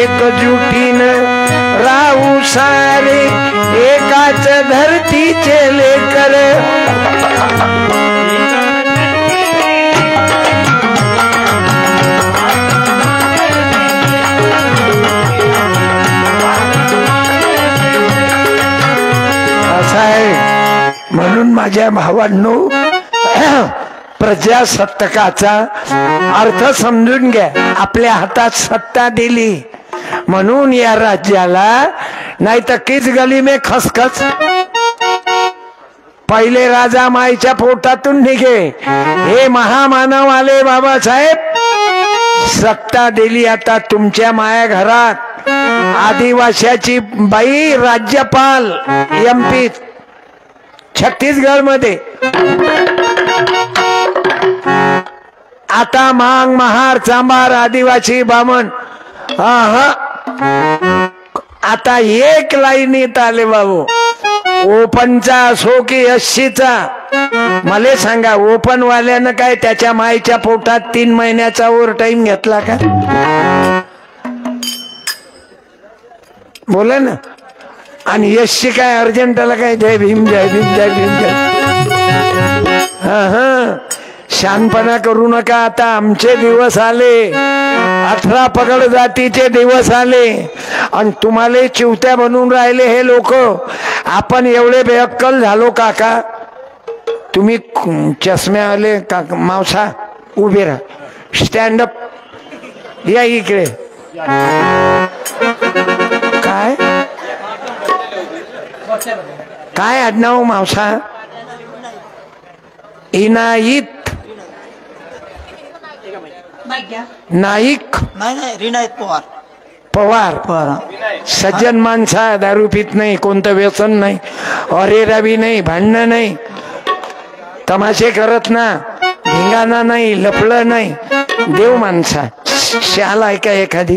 एकजुटीनं राहू सारे एकाच धरतीचे लेकर. असं आहे. म्हणून माझ्या भावांनो प्रजासत्ताकाचा अर्थ समजून घ्या. आपल्या हातात सत्ता दिली म्हणून या राज्याला, नाही तर किस गली में खसखस. पहिले राजा माईच्या पोटातून निघे. हे महामानव आले बाबासाहेब, सत्ता दिली आता तुमच्या माया घरात. आदिवासीची बाई राज्यपाल एमपी छत्तीसगड मध्ये. आता मांग महार चांबार आदिवासी बामण. आता एक लाईनीत आले बाबू. ओपनचा असो की एससीचा, मला सांगा ओपन वाल्यानं काय त्याच्या माईच्या पोटात 3 महिन्याचा ओव्हर टाइम घेतला का? बोला ना. आणि एससी काय अर्जंटाला काय जय भीम जय भीम जय भीम जय. शहाणपणा करू नका. आता आमचे दिवस आले, 18 पगड जातीचे दिवस आले आणि तुम्हाला चिवत्या बनवून राहिले हे लोक. आपण एवढे बेअक्कल झालो काका. तुम्ही चष्म्या आले काका. मावसा उभे राहा, स्टँड अप. या इकडे. काय काय आडनाव मावसा? इनायत नाईक. नाही रिनायत पवार. पवार. सज्जन माणसा, दारू पित नाही, कोणतं व्यसन नाही, अरेरावी नाही, भांडणं नाही, तमाशे करत ना, धिंगाणा नाही, लफलं नाही. देव माणसा. शाल आहे का एखादी?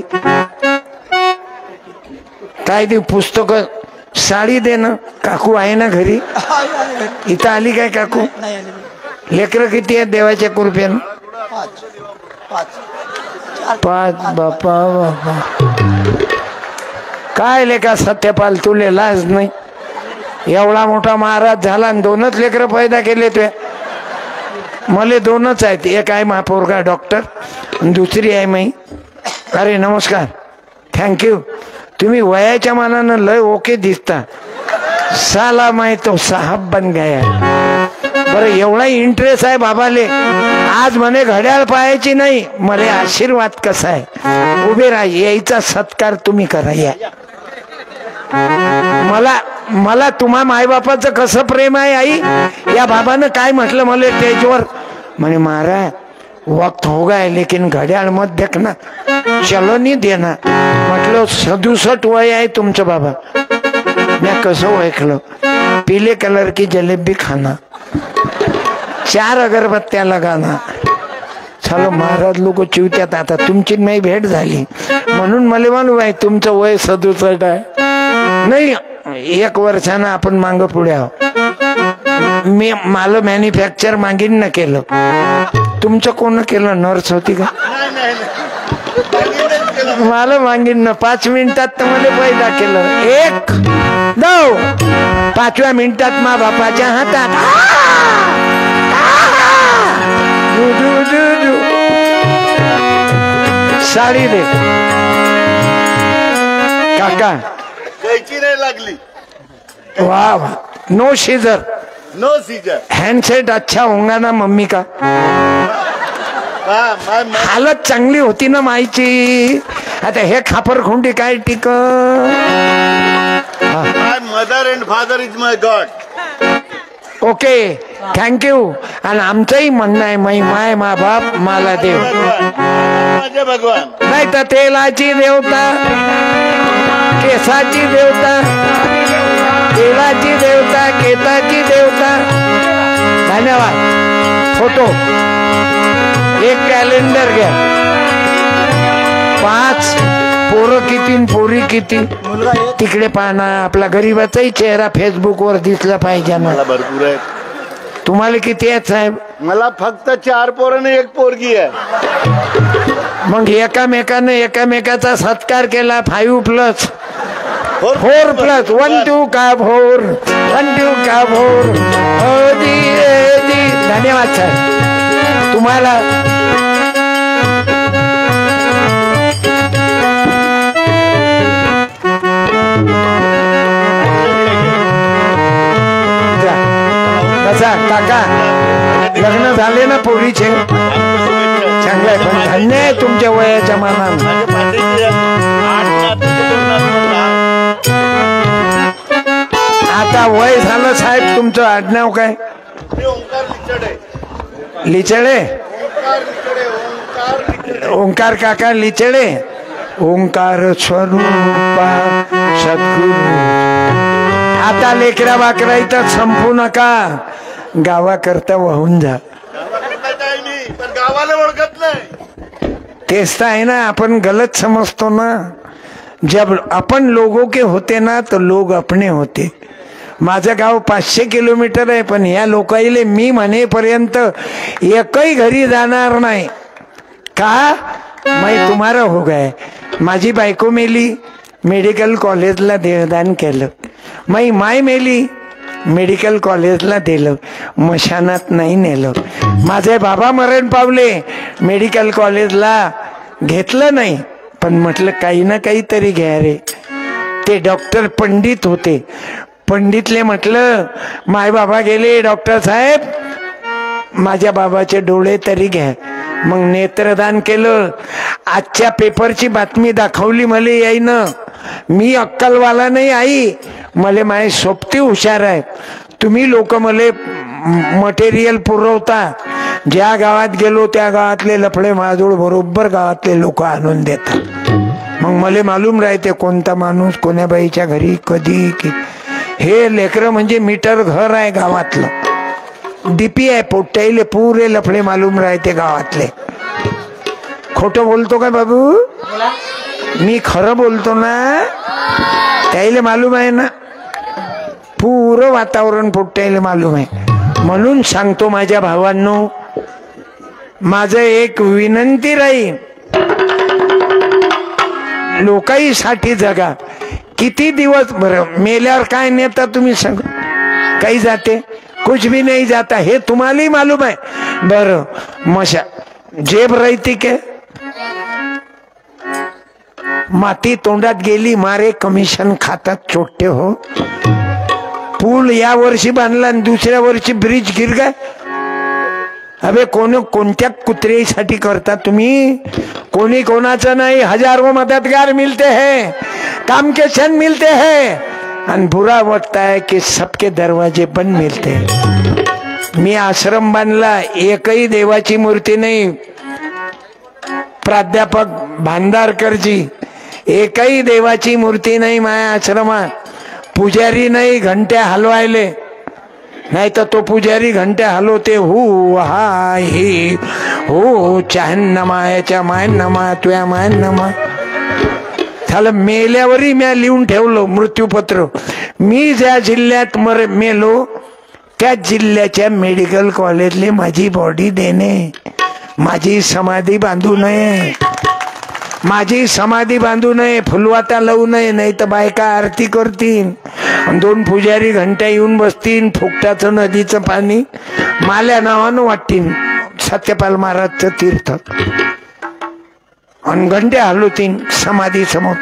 काय देऊ? पुस्तक, साडी दे ना. काकू आहे ना घरी? इथं आली काय काकू? लेकरं किती आहेत देवाच्या कृपेनं? 5. बापा बापा. काय लेका सत्यपाल, तुले लाज नाही? एवढा मोठा महाराज झाला आणि 2च लेकरं पैदा केले तुझ्या. मला 2च आहेत. एक आहे महापौरगा डॉक्टर, दुसरी आहे माई. अरे नमस्कार, थँक्यू. तुम्ही वयाच्या मानानं लय ओके दिसता. साला माही तो साहब बन गया. बरं एवढा इंटरेस्ट आहे बाबाले. आज म्हणे घड्याळ पाहायची नाही, मला आशीर्वाद कसा आहे. उभे राहा, यायचा सत्कार तुम्ही करा. या मला तुम्हा मायबापाचं कसं प्रेम आहे आई. या बाबानं काय म्हटलं मला स्टेजवर? म्हणे महाराज वक्त हो गया लेकिन घड्याळ मत देखना, चलो नहीं देना. म्हटलं 67 वय आहे तुमचं बाबा. मैं कसं ओळखलं? पीले कलर की जलेबी खाना, 4 अगरबत्त्या लगाना. चलो महाराज लोक चिवत्यात. आता तुमची नाही भेट झाली म्हणून मला मालूम आहे तुमचं वय 67 आहे. नाही 1 वर्षानं आपण मांग पुढे आहोत. मी मला मॅन्युफॅक्चर मागीन न केलं. तुमचं कोण केलं? नर्स होती का? मला मागीन न 5 मिनिटात तर मला पैदा केलं. 1 2 5व्या मिनिटात मा बापाच्या हातात साडी दे काका. कैची नाही लागली. वाह वाह. नो सीजर. नो सीजर. हैंडसेट अच्छा होगा ना मम्मी का? हालत चांगली होती ना माईची. आता हे खापर खुंडी काय tick. My mother and father is my God. Okay thank you. आणि आमचंही म्हणणं आहे माय मा बाप मला देव. माझे भगवान. नाही तर तेलाची देवता, केसाची देवता, तेलाची देवता, केताची देवता. धन्यवाद. फोटो. एक कॅलेंडर घ्या. 5 पोरं किती पोरी किती तिकडे पाहना. आपला गरीबाचाही चेहरा फेसबुकवर दिसला पाहिजे ना. मला भरपूर आहे. तुम्हाला किती आहेत साहेब? मला फक्त 4 पोरं आणि 1 पोरगी आहे. मग एकामेकाचा सत्कार केला 5+4+1 2 का भोर 1 2 का भोर. धन्यवाद सर तुम्हाला. काका लग्न झाले ना पोरीचे चांगलंय पण धन्य आहे तुमच्या वयाच्या मानानं. आता वय झालं साहेब तुमचं आडनाव काय? लिचडे. ओंकार काका लिचडे. ओंकार स्वरूपा सद्गुरु. आता लेकरा बाकरा इथं संपू नका गावाकरता वाहून जा. गावाला ओळखत नाही तेच तर आहे ना आपण गलत समजतो ना. जब अपन लोगों के होते ना तो लोग अपने होते. माझं गाव 500 किलोमीटर आहे पण या लोकाईले मी म्हणेपर्यंत एकही घरी जाणार नाही. का मैं तुम्हारा हो गए. माझी बायको मेली मेडिकल कॉलेजला देहदान केलं. माई माय मेली मेडिकल कॉलेजला दिलं मशानात नाही नेलं. माझे बाबा मरण पावले मेडिकल कॉलेजला घेतलं नाही पण म्हटलं काही ना काहीतरी घ्या रे. ते डॉक्टर पंडित होते. पंडितले म्हटलं माय बाबा गेले डॉक्टर साहेब माझ्या बाबाचे डोळे तरी घ्या. मग नेत्रदान केलं. आजच्या पेपरची बातमी दाखवली मला याईनं. मी अक्कलवाला नाही आई मले माय सोबती हुशार आहे. तुम्ही लोक मले मटेरियल पुरवता. ज्या गावात गेलो त्या गावातले लफडे माझोड बरोबर गावातले लोक आणून देतात. मग मले मालूम राहते कोणता माणूस कोण्या बाईच्या घरी कधी की. हे लेकरं म्हणजे मीटर घर आहे गावातलं. डीपी आहे पोट्याईले पुरे लफडे मालूम राहते गावातले. खोटं बोलतो का बाबू? मी खरं बोलतो ना. त्याला मालूम आहे ना पुरं वातावरण पोट्याला मालूम आहे. म्हणून सांगतो माझ्या भावांनो माझं एक विनंती राहील लोकाईसाठी जगा. किती दिवस बरं मेल्यावर काय नेता तुम्ही सांग. काही जाते कुछ भी नहीं जाता हे तुम्हालाही मालूम आहे. बरं मशा जेब राहते के माती तोंडात गेली मारे कमिशन खातात छोटे हो. पूल या वर्षी बांधला आणि दुसऱ्या वर्षी ब्रिज गिर गए. अबे कोणत्या कुत्र्यासाठी करता तुम्ही? कोणी कोणाचं नाही. हजारों मददगार मिलते हैं काम के क्षण मिलते हैं और बुरा वक्त है कि सबके दरवाजे बंद मिलते हैं. मी आश्रम बांधला एकही देवाची मूर्ती नाही. प्राध्यापक भांडारकरजी एकही देवाची मूर्ती नाही माया आश्रमात. पुजारी नाही घंट्या हलवायले नाही तर तो पुजारी घंट्या हलवते. हु हा ही हो चाहन्नमा याच्या मायन्नमा तुया मायन्नमा. झालं मेल्यावरही म्या लिहून ठेवलं मृत्यूपत्र. मी ज्या जिल्ह्यात मेलो त्या जिल्ह्याच्या मेडिकल कॉलेजले माझी बॉडी देणे. माझी समाधी बांधू नये. माझी समाधी बांधू नये. फुलवाता लावू नये नाही तर बायका आरती करतील. 2 पुजारी घंट्या येऊन बसतील. फुकटाचं नदीचं पाणी माल्या नावानं वाटतील. सत्यपाल महाराजचं तीर्थ आणि घंट्या हलवतील समाधी समोर.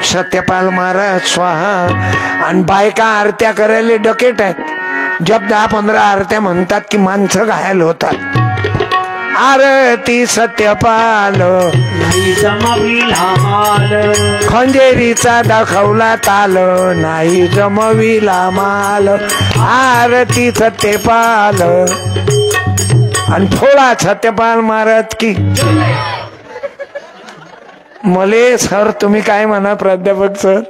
सत्यपाल महाराज स्वाहा. आणि बायका आरत्या करायला डकेट आहेत. जब 10-15 आरत्या म्हणतात की माणसं घायल होतात. आरती सत्यपाल नाही जमविला माल. खंजेरीचा दाखवला ताल नाही जमविला माल. आरती सत्यपाल आणि थोडा सत्यपाल महाराज की. मले सर तुम्ही काय म्हणा प्राध्यापक सर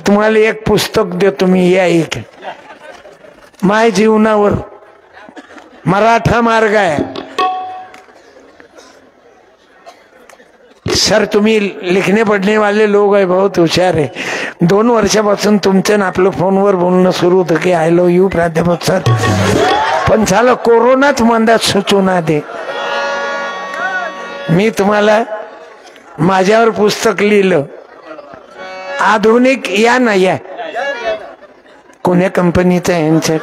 तुम्हाला एक पुस्तक देतो मी या एक माय जीवनावर. मराठा मार्ग आहे. सर तुम्ही लिखने पढ़ने वाले लोग है बहुत हुशार है. 2 वर्षापासून तुमचं आपलं फोनवर बोलणं सुरू होतं की आय लव्ह यू प्राध्यापक सर. पण झालं कोरोनाच मंदात सुचू ना दे. मी तुम्हाला माझ्यावर पुस्तक लिहिलं आधुनिक या ना या कोण्या कंपनीचं आहे यांचं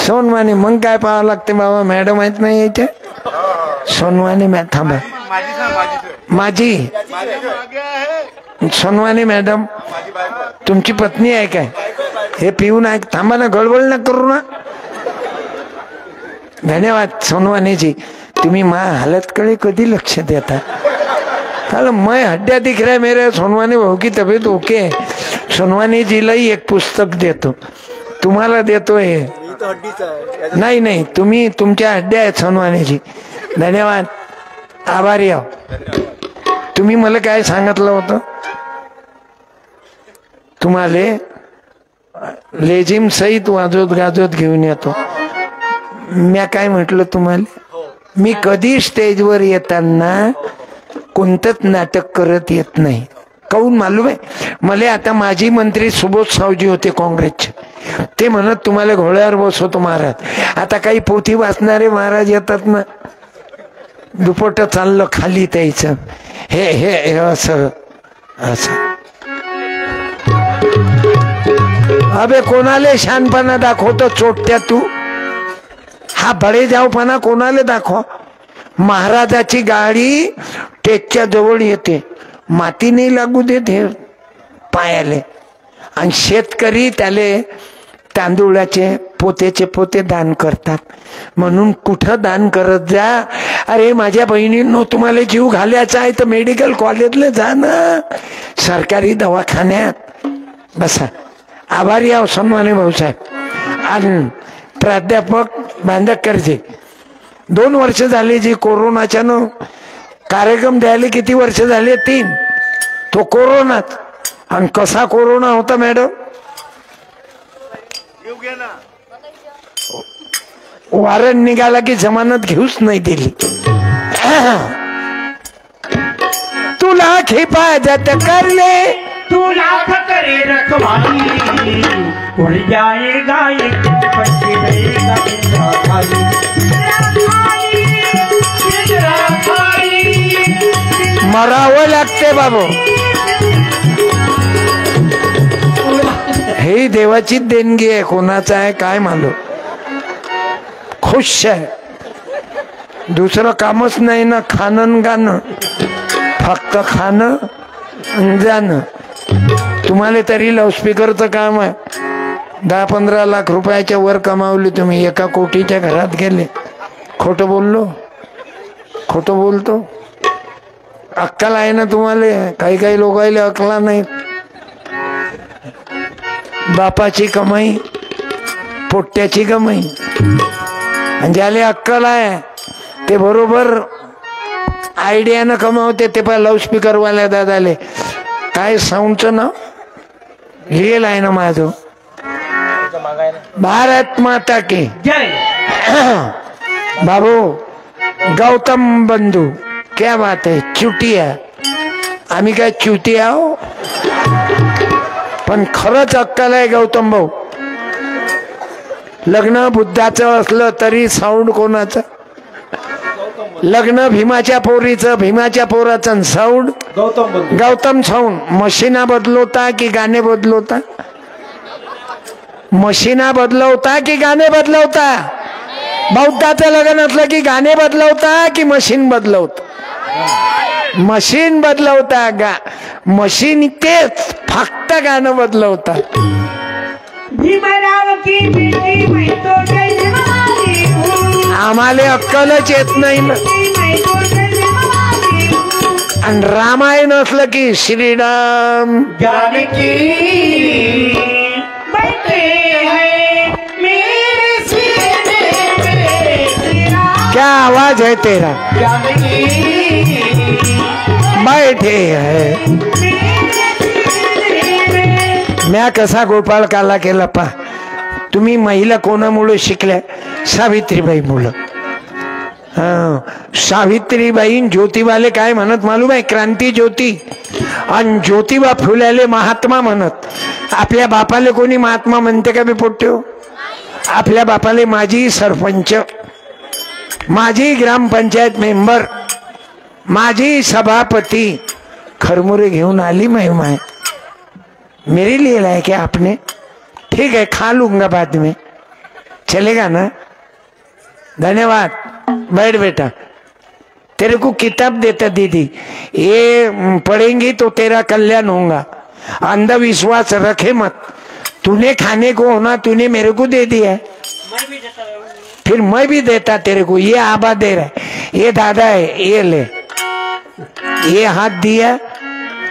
सोनवानी मग काय पाहावं लागते बाबा मॅडम आहेत नाही याच्या सोनवानी थांबा माझी सोनवानी मॅडम तुमची पत्नी आहे काय हे पिऊन आहे थांबा ना गडबड ना करू ना धन्यवाद सोनवानीजी तुम्ही मा हालत कडे कधी लक्ष देता चलो मैं हड्डिया दिख रहा है मेरे सोनवानी भाऊ की तबीयत ओके है सोनवानी जीलाही एक पुस्तक देतो तुम्हाला देतो हे नाही नाही तुम्ही तुमच्या हड्ड्या आहेत सोनवानीजी धन्यवाद आभारी आहो तुम्ही मला काय सांगितलं होतं तुम्हाला लेझिम सहित वाजवत गाजवत घेऊन येतो मी काय म्हटलं तुम्हाला मी कधी स्टेजवर येताना कोणतंच नाटक करत येत नाही काहून मालूम आहे मला आता माजी मंत्री सुबोध सावजी होते काँग्रेसचे ते म्हणत तुम्हाला घोड्यावर बसवतो महाराज आता काही पोथी वाचणारे महाराज येतात ना दुपट चाललं खाली त्याचं हे हे असं असं अबे कोणाले शानपणा दाखवतो चोट्या तू हा बडे जाऊपणा कोणाला दाखवा महाराजाची गाडी टेकच्या जवळ येते माती नाही लागू देते पायाले आणि शेतकरी त्याले तांदूळाचे पोतेचे पोते दान करतात म्हणून कुठं दान करत जा अरे माझ्या बहिणींनो तुम्हाला जीव घालायचा आहे तर मेडिकल कॉलेजला जा ना सरकारी दवाखान्यात बसा आभारी आहो सन्माने भाऊसाहेब आणि प्राध्यापक बांधकरजी 2 वर्ष झाले जी कोरोनाच्या न कार्यक्रम द्यायला किती वर्ष झाले 3 तो कोरोनात आणि कसा कोरोना होता मॅडम वारंट निघाला की जमानत घेऊच नाही दिली तुला हिफाजत कर ले तू लाख करे रखवाली उड़ जाएगा एक पट रहेगा तेरा खाली मरावं लागते बाबू हे देवाची देणगी आहे कोणाचा आहे काय मालूम खुश आहे दुसरं कामच नाही ना खाणं गाणं फक्त खाणं आणि जाणं तुम्हाला तरी लाऊडस्पीकरचं काम आहे 10-15 लाख रुपयाच्या वर कमावले तुम्ही 1 कोटीच्या घरात गेले खोटं बोललो खोटं बोलतो अक्कल आहे ना तुम्हाला काही काही लोकांना अक्कला नाहीत बापाची कमाई पोट्याची कमाई आणि ज्याले अक्कल आहे ते बरोबर आयडियानं कमावते ते पण लाऊडस्पीकर वाल्या दादाले काय साऊंडचं नाव लिहिलं आहे ना माझं भारत माता की जय बाबू गौतम बंधू क्या बात है चुटिया आम्ही काय चुटिया हो पण खरंच अक्कल आहे गौतम भाऊ लग्न बुद्धाचं असलं तरी साऊंड कोणाचं लग्न भीमाच्या पोरीचं भीमाच्या पोराचं साऊंड गौतम साऊंड मशीना बदलवता की गाणे बदलवता मशीना बदलवता की गाणे बदलवता बौद्धाचं लग्न असलं की गाणे बदलवता की मशीन बदलवता मशीन बदलवता मशीन तेच फक्त गाणं बदलवता भीमराव की बेटी मैं तो जन्मवाली हूँ आम्हाला अक्कलच येत नाही ना मैं तो जन्मवाली हूँ आणि रामायण असलं की श्रीराम जानकी बैठे हैं मेरे सीने पे क्या आवाज है तेरा जानकी बैठे है म्या कसा गोपाळ काला केला पा तुम्ही महिला कोणामुळे शिकल्या सावित्रीबाई मुलं सावित्रीबाई ज्योतिबाले काय म्हणत मालूम आहे क्रांती ज्योती आणि ज्योतिबा फुल्याले महात्मा म्हणत आपल्या बापाले कोणी महात्मा म्हणते का मी पोट्यो आपल्या बापाले माजी सरपंच माजी ग्रामपंचायत मेंबर माझी सभापति खरमुरे घेऊन आली मैं मेरे लिए लाए क्या आपने? ठीक है, खा लूंगा बाद में, चलेगा ना? धन्यवाद, बैठ बेटा। तेरे को किताब देता दीदी, ये पढ़ेंगी तो तेरा कल्याण होगा। अंधविश्वास रखे मत। तूने खाने को होना, तूने मेरे को दे दिया है, फिर मैं भी देता तेरे को। ये आबा दे रहा है, ये दादा है, ये ले। ये हाथ दिया,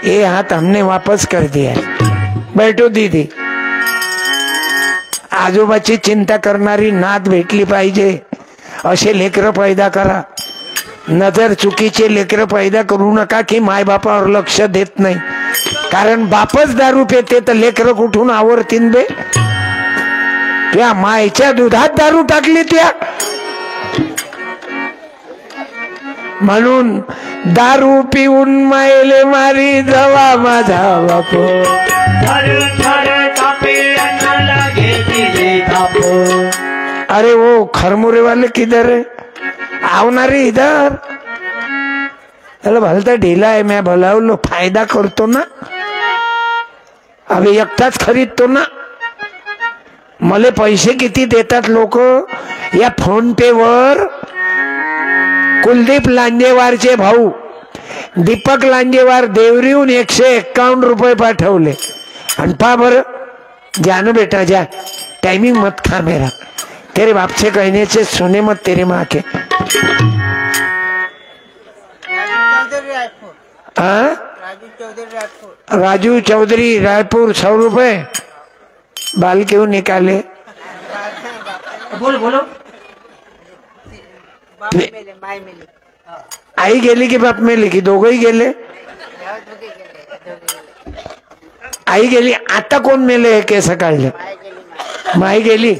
ये हाथ हमने वापस कर दिया। बैठो दीदी। आजोबाची चिंता करणारी नात भेटली पाहिजे, असे लेकर पैदा करा। नजर चुकीचे लेकर पैदा करू नका की माय बापावर लक्ष देत नाही, कारण बापच दारू पिते तर लेकर कुठून आवरतीन बे? त्या मायच्या दुधात दारू टाकली त्या, म्हणून दारू पिऊन मायले मारी जवा माझा बाप। अरे वो खरमुरे वाले किधर है? आवणारे इधर। अरे भलता ढीला है, मैं भलावलो फायदा करतो ना, अभी एकटाच खरीदतो ना। मले पैसे किती देतात लोक या फोन पे वर? कुलदीप लांजेवारचे भाऊ दीपक लांजेवार देवरीहून 151 रुपये पाठवले। आणि पा बर, जानो बेटा जा, टाइमिंग मत खा मेरा, तेरे बाप से कहने से सुने मत तेरे माँ के। राजू चौधरी रायपुर 100 रुपए। बाल क्यों निकाले? बोलो बोलो। आई गेली की बाप मेली की दोघही गेले? आई गेली, आता कोण मेले केस काढले? माई गेली।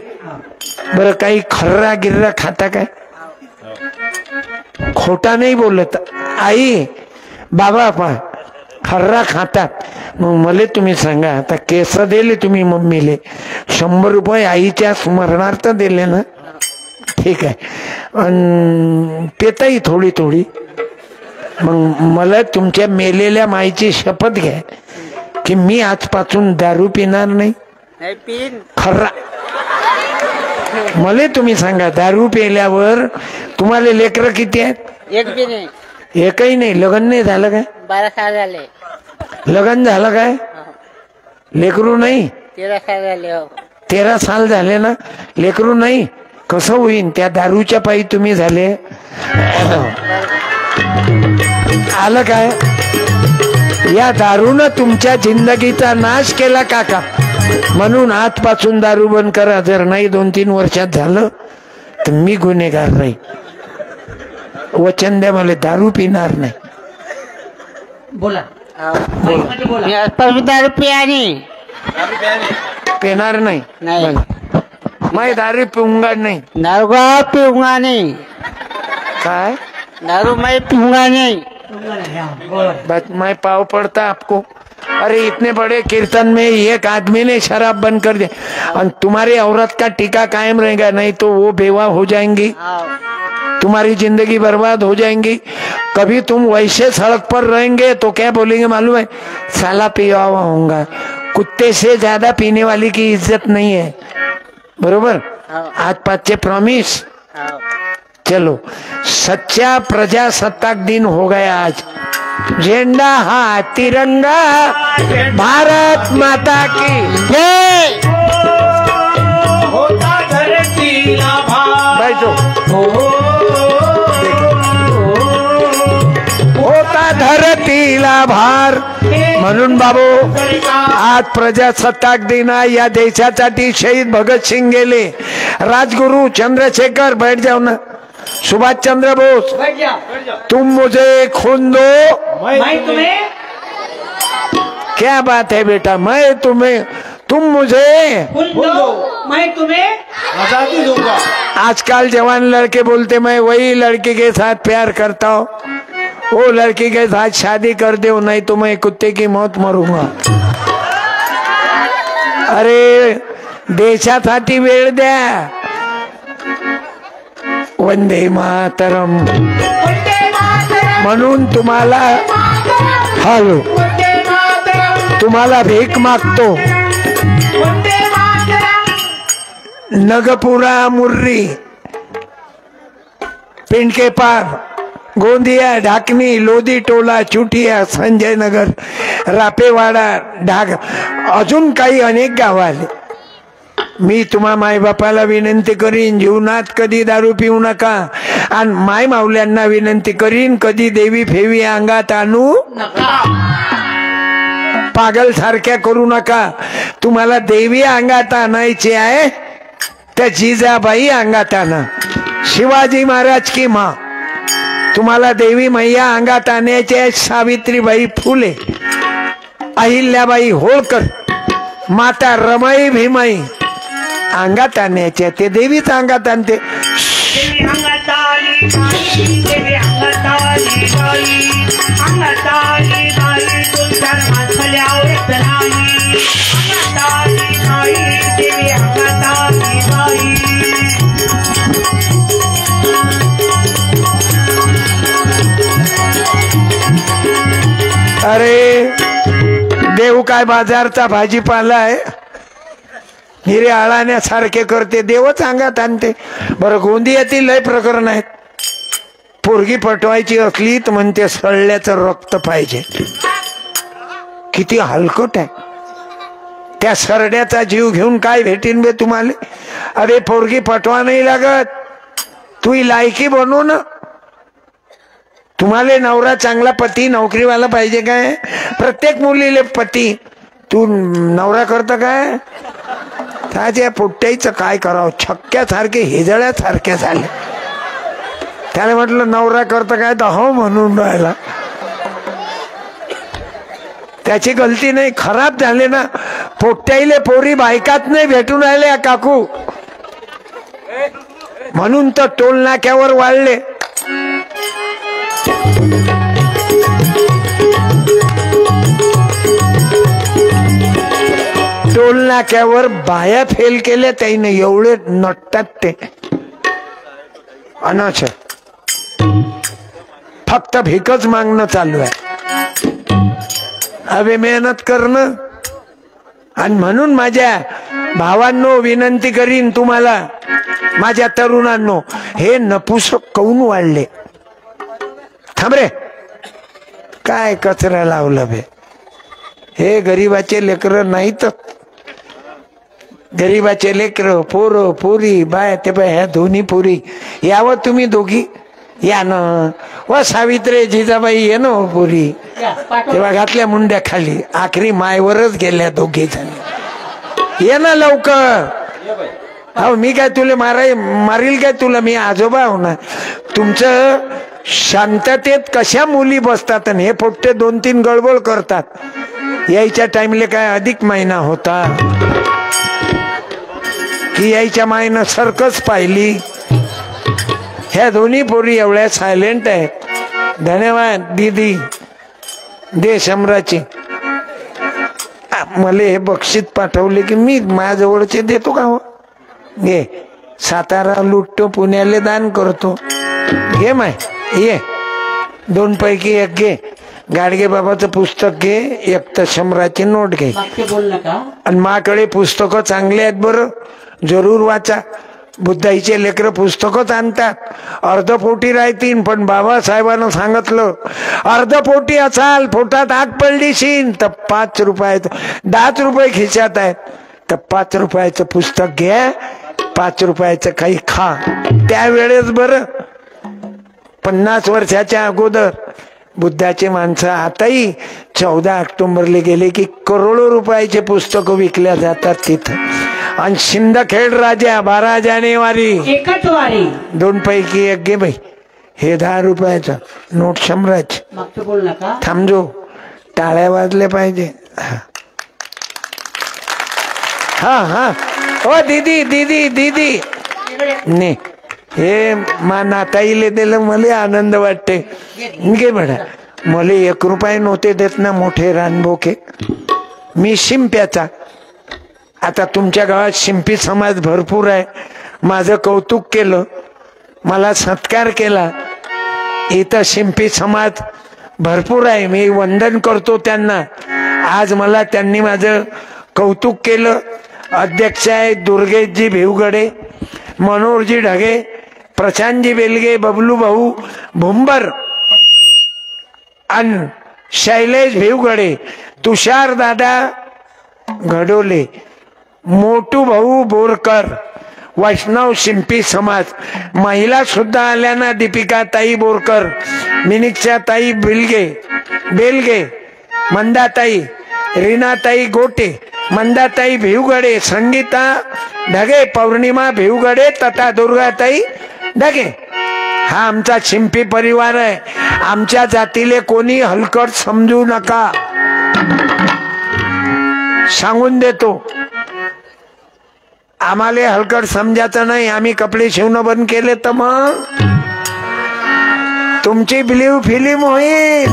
बरं, काही खर्रा गिर्रा खाता काय? खोटा नाही बोलत। आई बाबा पा खर्रा खातात। मग मला तुम्ही सांगा, आता केस दिले तुम्ही मम्मीले, 100 रुपये आईच्या स्मरणार्थ दिले ना? ठीक आहे, पेताही थोडी थोडी। मग मला तुमच्या मेलेल्या माईची शपथ घ्या की मी आजपासून दारू पिणार नाही। खर्रा मला तुम्ही सांगा, दारू पिल्यावर तुम्हाला लेकर किती आहेत? एक भी नहीं। एकही नाही। लग्न नाही झालं काय? 12 साल झाले। लग्न झालं काय? लेकरू नाही? 13 साल झाले हो। 13 साल झाले ना? लेकरू नाही? कसं होईन? त्या दारूच्या पायी तुम्ही झाले। आलं काय? या दारूनं तुमच्या जिंदगीचा नाश केला काका, म्हणून आजपासून दारू बंद करा। जर नाही 2-3 वर्षात झालं तर मी गुन्हेगार नाही। वचन द्या मला, दारू पिणार नाही। बोला मी आजपासून दारू पिया नहीं। पिणार नाही? नहीं। मैं दारू पिऊंगा नहीं। दारू का पीऊंगा नहीं। काय? दारू मैं पीऊंगा नहीं। बस मैं पाव पड़ता आपको। अरे इतने बड़े कीर्तन में एक आदमी ने शराब बंद कर दिया और तुम्हारी औरत का टीका कायम रहेगा, नहीं तो वो बेवा हो जाएंगी, तुम्हारी जिंदगी बर्बाद हो जाएंगी। कभी तुम वैसे सड़क पर रहेंगे तो क्या बोलेंगे मालूम है? साला पिया हुआ होगा। कुत्ते से ज्यादा पीने वाली की इज्जत नहीं है, बरोबर? आज 5 प्रॉमिस। चलो, सच्चा प्रजासत्ताक दिन हो गया आज। झंडा हा तिरंगा, भारत माता की जय। होता धरतीला भार, बैठो। होता धरतीला भार, म्हणून बाबू आज प्रजासत्ताक दिन आहे। या देशासाठी शहीद भगतसिंग गेले, राजगुरु चंद्रशेखर, बैठ जाओ ना, सुभाष चंद्र बोस, बैठ जाओ। तुम मुझे खून दो, मैं तुम्हें। क्या बात है बेटा? मैं तुम्हें, तुम मुझे खून दो, मैं तुम्हें आजादी दूंगा। आजकल जवान लड़के बोलते मैं वही लड़की के साथ प्यार करता हूँ, वो लड़की के साथ शादी कर दो, नहीं तो मैं कुत्ते की मौत मरूंगा। अरे देशासाठी वेळ द्या। वंदे मातरम। वंदे मातरम। म्हणून तुम्हाला हॅलो वंदे मातरम तुम्हाला भीक मागतो. वंदे मातरम नगपुरा, मुर्री, पिंडके पार, गोंदिया, ढाकणी, लोधी टोला, चुटिया, संजय नगर, रापेवाडा, ढाक, अजून काही अनेक गाव आले. मी तुम्हा मायबापाला विनंती करीन, जीवनात कधी दारू पिऊ नका. आणि माय माऊल्यांना विनंती करीन, कधी देवी फेवी अंगात आणू पागल सारख्या करू नका. तुम्हाला देवी अंगात आणायची आहे तर जिजाबाई अंगात आणा. शिवाजी महाराज की माँ. तुम्हाला देवी मैया अंगात आणायची आहे. सावित्रीबाई फुले, अहिल्याबाई होळकर, माता रमाई भीमाई अंगात आणायचे. ते देवीच अंगात आणते. देवी अंगताली बाई, देवी अंगताली बाई, अंगताली बाई तुझ्या माणसाला आवडत नाही. अंगताली बाई, देवी अंगताली बाई. अरे देव काय बाजारचा भाजीपाला आहे? हिरे आळाण्यासारखे करते, देवच अंगात आणते. बरं, गोंदियातील लय प्रकरण आहेत. पोरगी पटवायची असली तर म्हणते सळल्याचं रक्त पाहिजे. किती हलकट आहे. त्या सरड्याचा जीव घेऊन काय भेटीन बे तुम्हाला? अरे पोरगी पटवा नाही लागत, तू लायकी बनव ना. तुम्हाला नवरा चांगला पती नोकरीवाला पाहिजे काय? प्रत्येक मुलीले पती. तू नवरा करता काय? त्याच्या पोट्ट्याचं काय करावं? छक्क्यासारखे हेजळ्यासारखे झाले. त्याने म्हटलं नवरा करता काय? तर हो म्हणून राहिला. त्याची गलती नाही, खराब झाले ना. पोट्ट्याईले पोरी बायकात नाही भेटून राहिले काकू, म्हणून तर टोल नाक्यावर वाढले. टोल नाक्यावर बाया फेल केल्या त्याने, एवढे नटतात ते. अनाच फक्त भिकच मागणं चालू आहे. अबे मेहनत करणं. आणि म्हणून माझ्या भावांनो विनंती करीन तुम्हाला, माझ्या तरुणांनो, हे नपुसक कौन वाढले? थांब रे, काय कचरा लावलं बे? हे गरीबाचे लेकर नाहीत. गरीबाचे लेकर, पोर पोरी बाय, ते बाय ह्या दोन्ही पोरी यावं तुम्ही दोघी या ना. व सावित्री जिजाबाई ये ना पोरी. तेव्हा घातल्या मुंड्या खाली, आखरी मायवरच गेल्या दोघे जण. ये ना लवकर. हो, मी काय तुला मारील काय? तुला मी आजोबा हो ना. तुमचं शांततेत कशा मुली बसतात आणि हे पोट्टे 2-3 गडबड करतात. यायच्या टाइमले काय अधिक महिना होता की यायच्या मायनं सर्कस पाहिली? ह्या दोन्ही पोरी एवढ्या सायलेंट आहेत. धन्यवाद दीदी दे शंभराची. मला हे बक्षीस पाठवले की मी माझ्याजवळचे देतो का? हो घे. सातारा लुटतो, पुण्याले दान करतो. घे माय, ये 2 पैकी 1 घे. गाडगे बाबाचं पुस्तक घे, 1 तर शंभराची नोट घे. आणि माकडे पुस्तकं चांगले आहेत बरं, जरूर वाचा. बुद्धाईचे लेकर पुस्तकच आणतात, अर्धपोटी राहतील. पण बाबासाहेबांना सांगितलं, अर्धपोटी असाल, पोटात आग पडली शीन तर 5 रुपयाचं, 10 रुपये खिशात आहेत तर 5 रुपयाचं पुस्तक घ्या, 5 रुपयाचं काही खा. त्यावेळेस बरं 50 वर्षाच्या अगोदर बुद्धाचे माणसं आताही 14 ऑक्टोबरला गेले की करोडो रुपयाचे पुस्तकं विकल्या जातात तिथं. आणि शिंदखेड राजा 12 जानेवारी एकच वारी. 2 पैकी 1 घे बाई. हे 10 रुपयाचं नोट शंभराची. थांबजो, टाळ्या वाजल्या पाहिजे. हा हा, ओ दीदी दीदी दीदी ने हे मा नाताईले दिलं, मला आनंद वाटते. घे बडा. मला 1 रुपया नव्हते देत ना मोठे रानबोके. मी शिंप्याचा. आता तुमच्या गावात शिंपी समाज भरपूर आहे. माझं कौतुक केलं, मला सत्कार केला. इथं शिंपी समाज भरपूर आहे, मी वंदन करतो त्यांना. आज मला त्यांनी माझं कौतुक केलं. अध्यक्ष आहे दुर्गेशजी भिवगडे, मनोहरजी ढगे, प्रशांतजी बेलगे, बबलू भाऊ भुंबर आणि शैलेश भिवगडे, तुषार दादा घडोले, मोटू भाऊ बोरकर, वैष्णव शिंपी समाज. महिला सुद्धा आल्या ना, दीपिका ताई बोरकर, मिनिक्षा ताई बेलगे, मंदाताई, रीनाताई गोटे, मंदाताई भिवगडे, संगीता ढगे, पौर्णिमा भिवगडे तथा दुर्गाताई ढगे. हा आमचा शिंपी परिवार आहे. आमच्या जातीले कोणी हलकट समजू नका, सांगून देतो. आम्हाला हलकट समजायचं नाही. आम्ही कपडे शिवणं बंद केले तर मग तुमची ब्ल्यू फिल्म होईल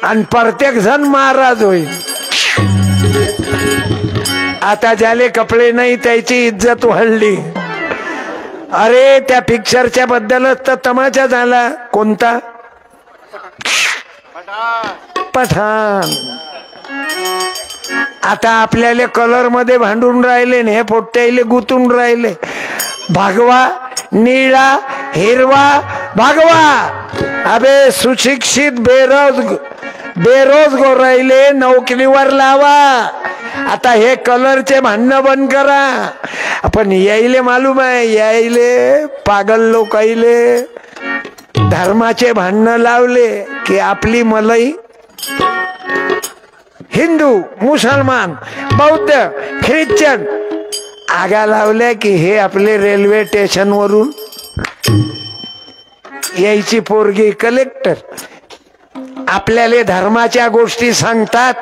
आणि प्रत्येक जण महाराज होईल. आता ज्याले कपडे नाही त्याची इज्जत वाढली. अरे त्या पिक्चरच्या बद्दलच तर तमाशा झाला. कोणता? पठाण. आता आपल्याला कलर मध्ये भांडून राहिले ने, हे पोट्याले गुतून राहिले. भागवा, निळा हिरवा भागवा. अबे सुशिक्षित बेरोजगार राहिले नोकरीवर लावा. आता हे कलरचे भांडणं बंद करा. आपण यायले मालूम आहे, यायले पागल लोक आईले धर्माचे भांडणं लावले की आपली मलई हिंदू, मुसलमान, बौद्ध, ख्रिश्चन आगा लावल्या की हे आपले रेल्वे स्टेशन वरून यायची पोरगी कलेक्टर. आपल्याला धर्माच्या गोष्टी सांगतात.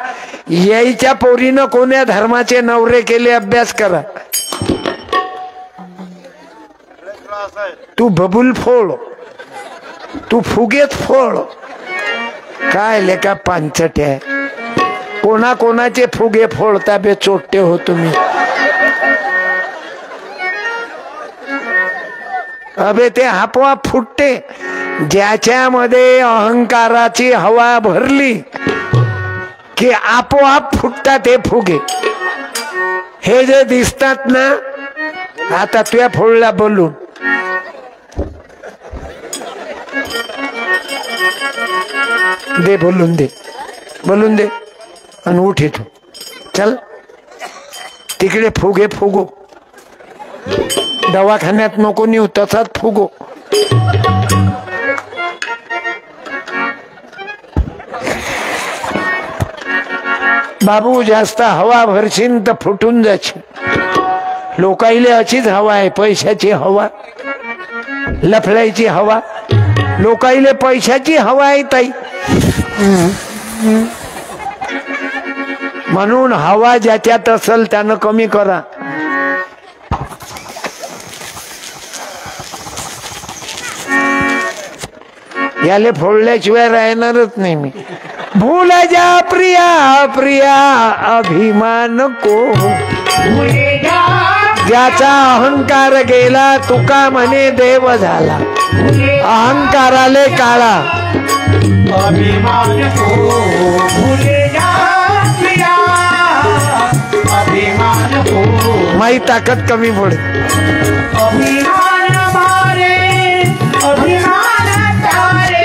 यायच्या पोरीनं कोण्या धर्माचे नवरे केले अभ्यास करा. तू बबुल फोड, तू फुगेत फोड. काय लेका पांचट्या, कोणाकोणाचे फुगे फोडता बे चोट्टे हो तुम्ही. अबे ते आपोआप फुटते. ज्याच्यामध्ये अहंकाराची हवा भरली की आपोआप फुटतात हे फुगे. हे जे दिसतात ना, आता तुया फोडला बोलून दे, बोलून दे आणि उठ इथून. चल तिकडे फुगे फुगो. दवाखान्यात नको नेऊ, तसाच फुगो. बाबू जास्त हवा भरशील तर फुटून जाशील. लोकाईले अशीच हवा आहे, पैशाची हवा, लफड्याची हवा. लोकाईले पैशाची हवा आहे ताई. म्हणून हवा ज्याच्यात असेल त्यानं कमी करा. याले फोडल्याशिवाय राहणारच नाही मी. भूल जा प्रिया प्रिया अभिमान को, ज्याचा अहंकार गेला तुका म्हणे देव झाला. अहंकाराले काळा अभिमान को भूले जा प्रिया अभिमान को. माई ताकद कमी पडे. अभिमान मारे अभिमान तारे.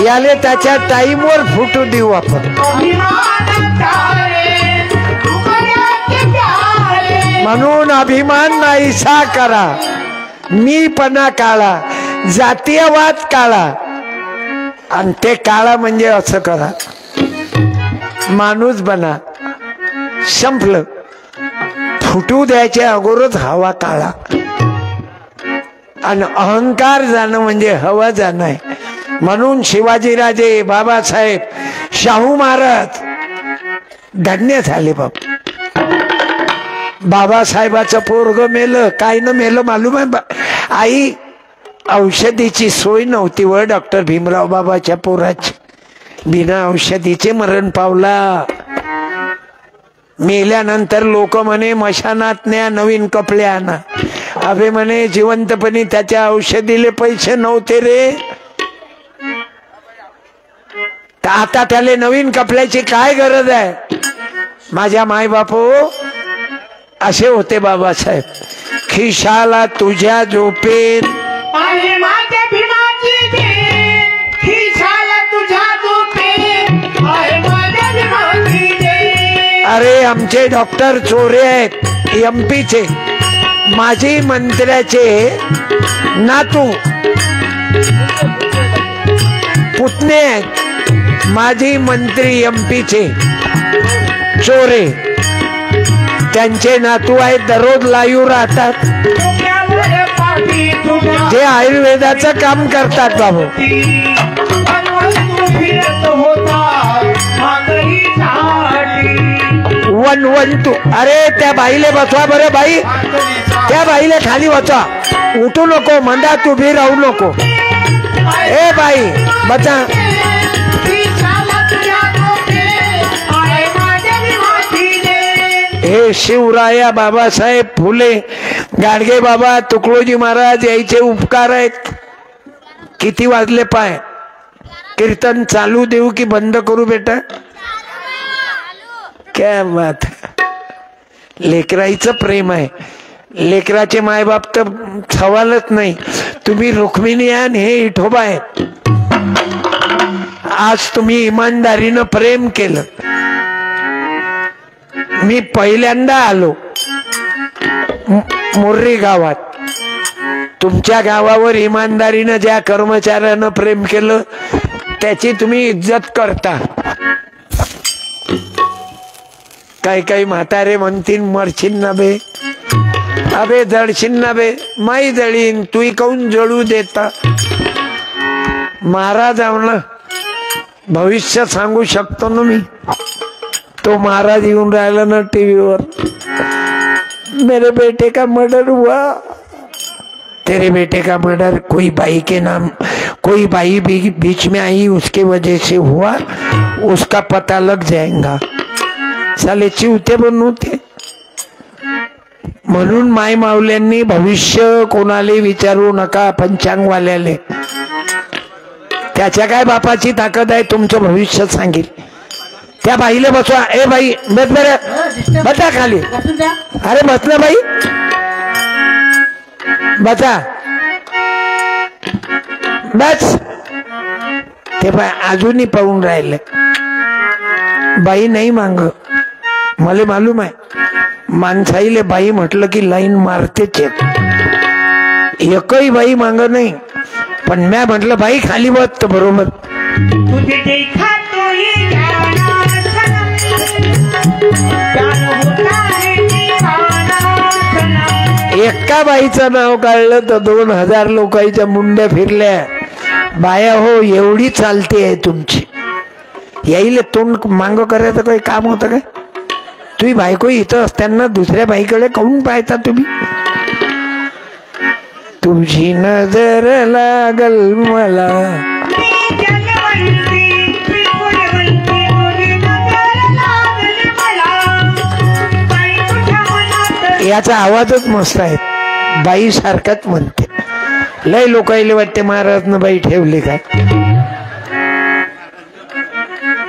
याले त्याच्या टाईमवर फुटू देऊ आपण. अभिमान तारे तुमऱ्याचे प्यारे. म्हणून अभिमान नाहीसा करा. मीपणा काळा, जातीयवाद काळा. आणि ते काळा म्हणजे असं करा, माणूस बना. संपलं. फुटू द्यायच्या अगोदरच हवा काळा. आणि अहंकार जाणं म्हणजे हवा जाणं आहे. म्हणून शिवाजीराजे, बाबासाहेब, शाहू महाराज धन्य झाले. बाबासाहेबाचं पोरग मेलं. काय न मेलं मालूम आहे? आई औषधीची सोय नव्हती व डॉक्टर भीमराव बाबाच्या पोराची. बिना औषधीचे मरण पावला. मेल्यानंतर लोक म्हणे मशानात न्या, नवीन कपडे आणा. अबे म्हणे जिवंतपणी त्याच्या औषधीले पैसे नव्हते रे, तर आता त्याला नवीन कपड्याची काय गरज आहे. माझ्या माय बापू असे होते बाबासाहेब. खिशाला तुझ्या झोपेत आहे माझ्या भीमाची देण, खिशाला तुझ्या झोपेत आहे माझ्या भीमाची देण. अरे आमचे डॉक्टर चोरे आहेत एमपीचे, माजी मंत्र्याचे नातू पुतणे आहेत, माजी मंत्री एमपीचे चोरे, त्यांचे नातू आहेत, दररोज लाईव्ह राहतात, डोक्यावर पाठी तुझ्या जे आयुर्वेदाचं काम करतात बाबू. तू फिरत होता मागणीसाठी. 112. अरे त्या बाईले बसवा बरं बाई, त्या बाईले खाली बसवा, उठू नको, मंदात उभी राहू नको. ए बाई बचा. खिशाला तुझ्या झोपेत आहे माझ्या भीमाची देण. हे शिवराया बाबासाहेब फुले, गाडगे बाबा, तुकडोजी महाराज यायचे उपकार आहेत. किती वाजले पाय? कीर्तन चालू देऊ की बंद करू बेटा? क्या बात. लेकराईचं प्रेम आहे, लेकराचे मायबाप तर सवालच नाही. तुम्ही रुक्मिणी आणि हे विठोबा आहेत. आज तुम्ही इमानदारीनं प्रेम केलं. मी पहिल्यांदा आलो मुर्री गावात. तुमच्या गावावर इमानदारीनं ज्या कर्मचाऱ्यानं प्रेम केलं त्याची तुम्ही इज्जत करता. काही काही म्हातारे म्हणतील मरशील ना बे, अबे जळशील ना बे. माई जळीन, तू काऊन जळू देता. महाराज ना भविष्य सांगू शकतो ना मी. तो महाराज येऊन राहिला ना टीव्हीवर, मेरे बेटे का मर्डर हुआ, तेरे बेटे का मर्डर कोई बाई के नाम, कोई बाई भी बीच में आई उसके वजह से हुआ, उसका पता लग जाएगा. साले चिवते बनवते. म्हणून माय मावल्यांनी भविष्य कोणाला विचारू नका, पंचांगवाल्याले. त्याच्या काय बापाची ताकद आहे तुमचं भविष्य सांगेल. त्या बाईले बसवा. ए बाई बस बरं, बसा खाली. अरे बस ना बाई, बसा बस. ते बाय अजूनही पाहून राहिले. बाई नाही मांग, मला मालूम आहे. माणसाईले बाई म्हटलं की लाईन मारतेच. एकही बाई मांग नाही, पण म्या म्हटलं बाई खाली बस तर बरोबर. तुझे देखा तो ये जाना सनम, प्यार होता है दीवाना सनम. एका बाईचं नाव काढलं तर 2000 लोकांच्या मुंड्या फिरल्या. बाया हो एवढी चालते आहे तुमची. याईले तोंड मांग करायचं काही काम होतं काय? तुम्ही बायको इथं असताना दुसऱ्या बाईकडे काऊन पाहता तुम्ही? तुझी नजर लागल मला, याचा आवाजच मस्त आहे. बाई सारखाच म्हणते. लय लोकायले वाटते महाराजनं बाई ठेवली काय.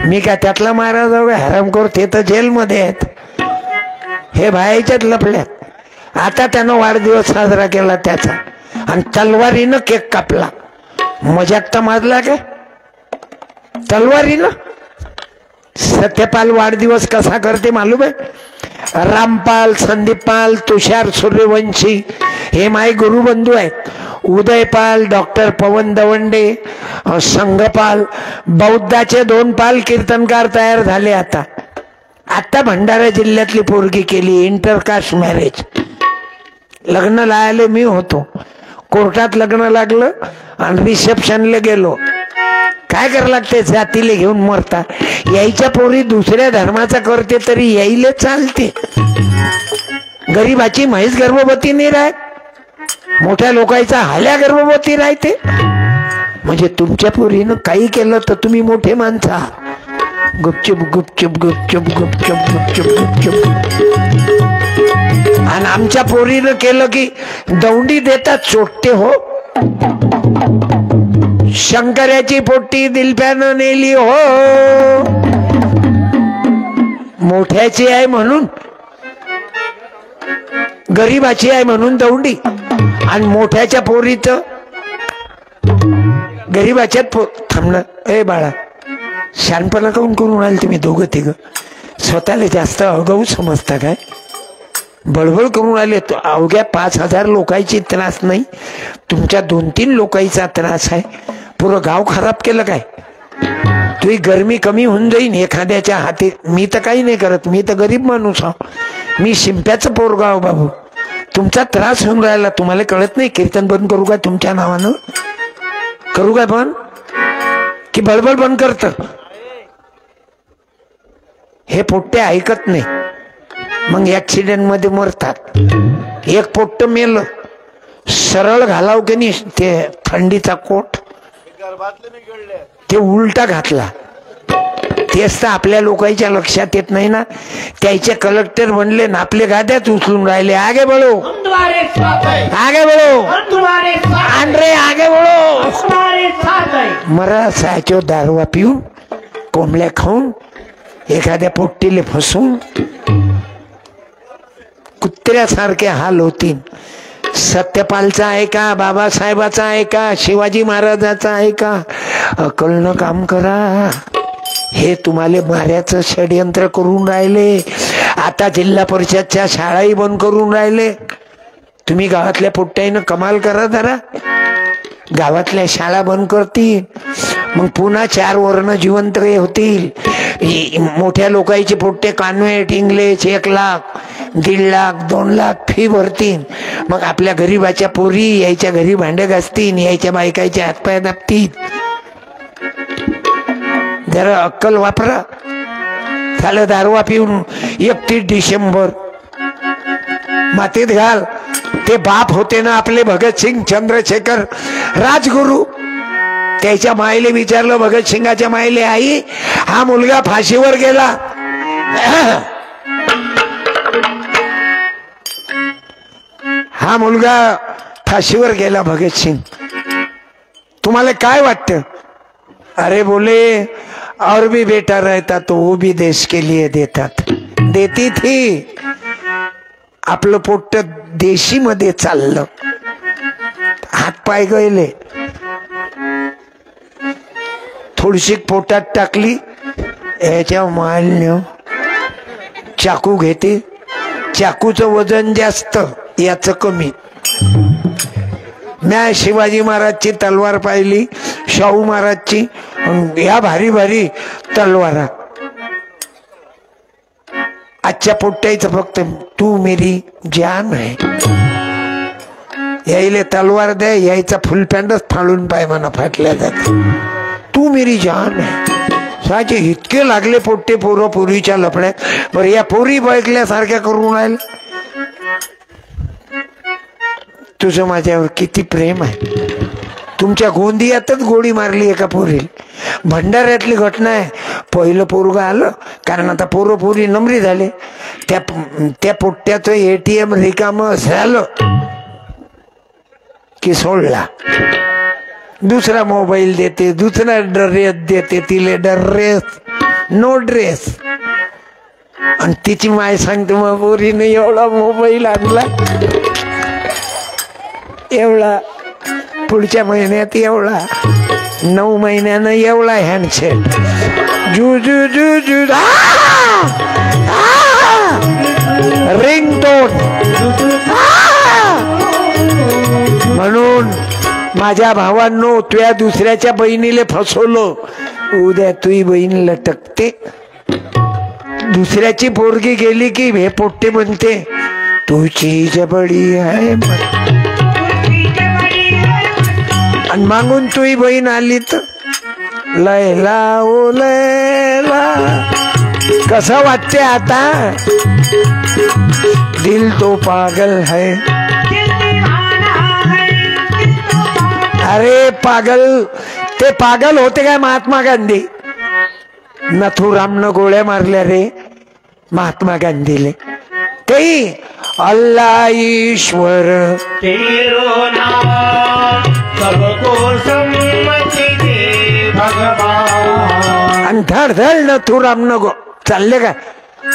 मी काय त्यातला महाराज हरामखोर, ते तर जेलमध्ये आहेत. हे बायाच्यात लपल्यात. आता त्यानं वाढदिवस साजरा केला त्याचा, आणि तलवारीनं केक कापला. मजाक तर माजला काय तलवारीनं? सत्यपाल वाढदिवस कसा करते मालूम आहे? रामपाल, संदीपपाल, तुषार सूर्यवंशी हे माय गुरुबंधू आहेत. उदयपाल, डॉक्टर पवन दवंडे, संघपाल, बौद्धाचे 2 पाल कीर्तनकार तयार झाले. आता भंडारा जिल्ह्यातली पोरगी केली इंटरकास्ट मॅरेज. लग्न लायले मी होतो. कोर्टात लग्न लागलं आणि रिसेप्शनला गेलो. काय करायला लागते? जातीले घेऊन मरता. यायच्या पोरी दुसऱ्या धर्माचा करते तरी यायले चालते. गरीबाची म्हैस गर्भवती नाही राहत, मोठ्या लोकांचा हाल्या गर्भवती राहते. म्हणजे तुमच्या पोरीनं काही केलं तर तुम्ही मोठे माणसं आहात. गुपचुप गुपचुप गुपचुप गुपचुप गुपचुप गुपचुप. आणि आमच्या पोरीनं केलं की दौंडी देतात चोट्टे हो. शंकराची पोट्टी दिलप्यानं नेली हो. मोठ्याची आहे म्हणून, गरीबाची आहे म्हणून दौंडी, आणि मोठ्याच्या पोरीत गरीबाच्यात थांबणं. ए बाळा, शानपणा काऊन करून राहिले तुम्ही दोघं तिघ? स्वतःला जास्त अगाऊ समजता काय? बळबळ करून राहिले. अवघ्या 5,000 लोकांची त्रास नाही, तुमच्या 2-3 लोकांचा त्रास आहे. पुरं गाव खराब केलं काय? तुझी गरमी कमी होऊन जाईन एखाद्याच्या हाती. मी तर काही नाही करत, मी तर गरीब माणूस आहो, मी शिंप्याचं पोरगाव बाबू. तुमचा त्रास होऊन राहिला, तुम्हाला कळत नाही. कीर्तन बंद करू का तुमच्या नावानं? करू का बंद की बळबळ बंद करत? हे पोट्टे ऐकत नाही, मग ऍक्सिडेंट मध्ये मरतात. एक पोट्ट मेलं, सरळ घालाव की नाही ते थंडीचा कोट, ते उलटा घातला. तेच तर आपल्या लोकांच्या लक्षात येत नाही ना. त्याचे कलेक्टर बनले ना आपले गाद्यात उचलून राहिले. आगे बळो, आगे बळो, आंध्रे आगे बळो. मरा सायचो दारवा पिऊन, कोंबड्या खाऊन, एखाद्या पोट्टीले फसून कुत्र्यासारखे हाल होतील. सत्यपालचा आहे का? बाबासाहेबाचा आहे का? शिवाजी महाराजाचा आहे का? अकलनं काम करा. हे तुम्हाला माऱ्याचं षडयंत्र करून राहिले. आता जिल्हा परिषदच्या शाळाही बंद करून राहिले. तुम्ही गावातल्या पोट्ट्यानं कमाल करा जरा. गावातल्या शाळा बंद करतील, मग पुन्हा 4 वर्ण जिवंत होतील. मोठ्या लोकांचे पोट्टे convent, English 1 lakh, 1.5 lakh, 2 lakh fee भरतील. मग आपल्या गरीबाच्या पोरी यायच्या घरी भांडे घासतील, यायच्या बायकाच्या हातपाय दाबतील. जरा अक्कल वापरा. झालं दारवा पिऊन 31 डिसेंबर मातीत घाल. ते बाप होते ना आपले भगतसिंग, चंद्रशेखर, राजगुरू. त्याच्या मायले विचारलं, भगतसिंगाच्या मायले, आई हा मुलगा फाशीवर गेला, हा मुलगा फाशीवर गेला भगतसिंग, तुम्हाला काय वाटतं? अरे बोले, और भी बेटा रहता तो वो भी देश के लिए देतात. देती थी. आपलं पोट्ट देशी मध्ये चाललं, हातपाय गेले. थोडीशी पोटात टाकली, याच्या माल चाकू घेते. चाकूचं वजन जास्त, याच कमी. म्या शिवाजी महाराजची तलवार पाहिली, शाहू महाराजची, या भारी भारी तलवारा. आजच्या पोट्ट्याचं फक्त तू मेरी जान आहे. यायले तलवार द्या, यायचा फुल पॅन्टच फाडून पाय म्हणा फाटल्या जात. तू मेरी जान आहे. साचे इतके लागले पोट्टे पोरं पोरीच्या लफड्यात. बरं या पोरी बैकल्यासारख्या करून राहिल्या. तुझं माझ्यावर किती प्रेम आहे. तुमच्या गोंदियातच गोळी मारली एका पोरीला. भंडाऱ्यातली घटना आहे. पहिलं पोरगं आलं, कारण आता पोरं पोरी नमरी झाले. त्या पोट्ट्याचं ATM रिकामं झालं की सोडला. दुसरा मोबाईल देते, दुसरा ड्रेस देते. तिले ड्रेस नो ड्रेस. आणि तिची माय सांगते, मग पोरीने एवढा मोबाईल आणला, एवढा पुढच्या महिन्यात एवढा, 9 महिन्यानं एवढा हँडसेट. जू जू जू जू रिंगटोन. म्हणून माझ्या भावांनो, तुझ्या दुसऱ्याच्या बहिणीला फसवलं, उद्या तुझी बहीण लटकते. दुसऱ्याची पोरगी गेली की हे पोट्टे म्हणते, तू चीज बडी आहे. आणि मागून तुझी बहीण आली तर लैला ओ लैला. कसं वाटते आता? दिल तो पागल है. अरे पागल, ते पागल होते काय महात्मा गांधी? नथुरामनं गोळ्या मारल्या रे महात्मा गांधीले. काही अल्लाह ईश्वर तेरो नाम सबको सम्मति दे भगवान. आणि धड धड नथुरामनं चालले का